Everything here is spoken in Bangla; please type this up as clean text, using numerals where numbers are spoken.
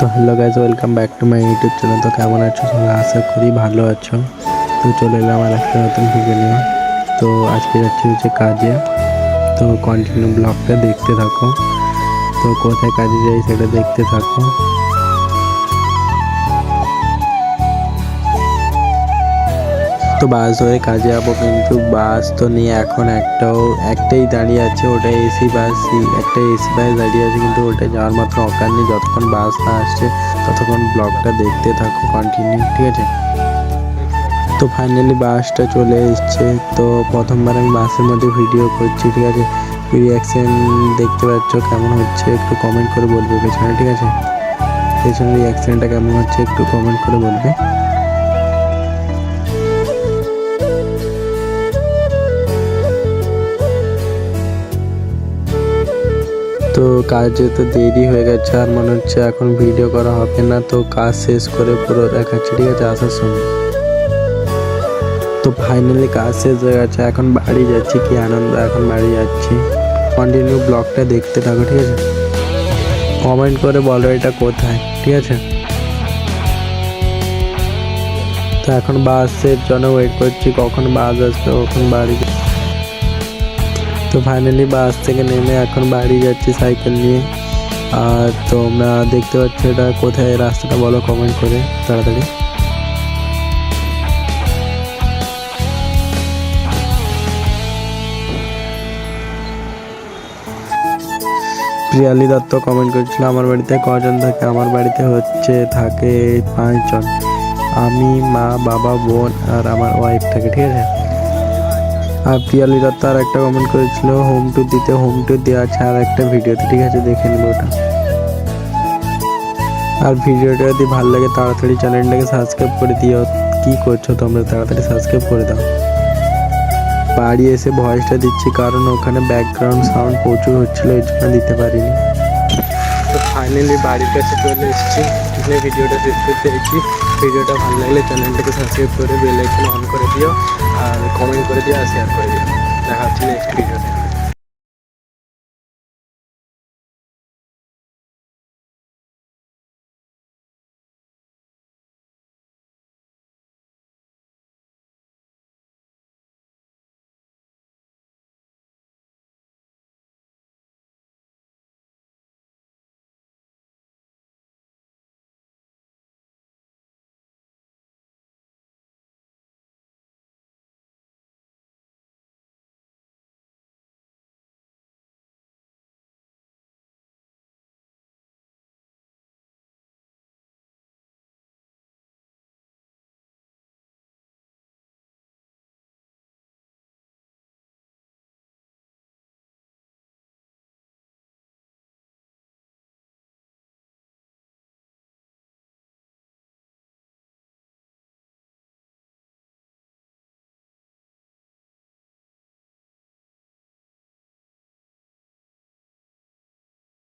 তো hello guys, welcome back to my YouTube channel. তো কেমন আছো সবাই? আশা করি ভালো আছো। তো চলে এলাম আর একটা নতুন ভিডিও নিয়ে। তো আজকে যাচ্ছি হচ্ছে কাজে। তো কন্টিনিউ ব্লগটা দেখতে থাকো। তো কোথায় কাজে যাই সেটা দেখতে থাকো। তো বাস ধরে কাজে যাবো, কিন্তু বাস তো নিয়ে এখন একটাই দাঁড়িয়ে আছে, ওটা এসি বাস। একটা এসি বাস দাঁড়িয়ে আছে, কিন্তু ওটা যাওয়ার মাত্র অকার নেই। যতক্ষণ বাস না আসছে ততক্ষণ ব্লগটা দেখতে থাকো কন্টিনিউ, ঠিক আছে? তো ফাইনালি বাসটা চলে এসছে। তো প্রথমবার আমি বাসের মধ্যে ভিডিও করছি, ঠিক আছে? রিয়াকশান দেখতে পাচ্ছ কেমন হচ্ছে একটু কমেন্ট করে বলবে পেছনে, ঠিক আছে? পেছনে রিয়াকশানটা কেমন হচ্ছে একটু কমেন্ট করে বলবে। তো কাজে তো দেরি হয়ে গেছে, আর মনে হচ্ছে এখন ভিডিও করা হবে না। তো কাজ শেষ করে পুরো দেখাচ্ছি, ঠিক আছে, আসার সময়। তো ফাইনালি কাজ শেষ হয়ে গেছে, এখন বাড়ি যাচ্ছি। কি আনন্দ, এখন বাড়ি যাচ্ছি। কন্টিনিউ ব্লগটা দেখতে থাকো, ঠিক আছে? কমেন্ট করে বলো এটা কোথায়, ঠিক আছে? তো এখন বাসের জন্য ওয়েট করছি, কখন বাস আসবে, কখন বাড়ি। তো ফাইনালি বাস থেকে নেমে এখন বাড়ি যাচ্ছি সাইকেল নিয়ে। আর তোমরা দেখতে পাচ্ছ এটা কোথায়, রাস্তাটা বলো কমেন্ট করে তাড়াতাড়ি। প্রিয়ালি দত্ত কমেন্ট করেছিল আমার বাড়িতে কজন থাকে। আমার বাড়িতে থাকে 5 জন। আমি, মা, বাবা, বোন আর আমার ওয়াইফ থাকে, ঠিক আছে? আর প্রিয়ালি দত্ত আর একটা কমেন্ট করেছিল হোম ট্যুর দিতে। হোম ট্যুর দেওয়া আছে আর একটা ভিডিওতে, ঠিক আছে? দেখে নেবো ওটা। আর ভিডিওটা যদি ভালো লাগে তাড়াতাড়ি চ্যানেলটাকে সাবস্ক্রাইব করে দিও। কি করছো তোমরা? তাড়াতাড়ি সাবস্ক্রাইব করে দাও। বাড়ি এসে ভয়েসটা দিচ্ছি কারণ ওখানে ব্যাকগ্রাউন্ড সাউন্ড প্রচুর হচ্ছিলো, এই জন্য দিতে পারিনি। তো ফাইনালি বাড়ির কাছে চলে এসেছি। ভিডিওটা শেষ করতে এসেছি। ভিডিওটা ভালো লাগলে চ্যানেলটাকে সাবস্ক্রাইব করে বেল আইকন অন করে দিও, আর কমেন্ট করে দিও, আর শেয়ার করে দিও। দেখা হচ্ছে নেক্সট ভিডিওতে।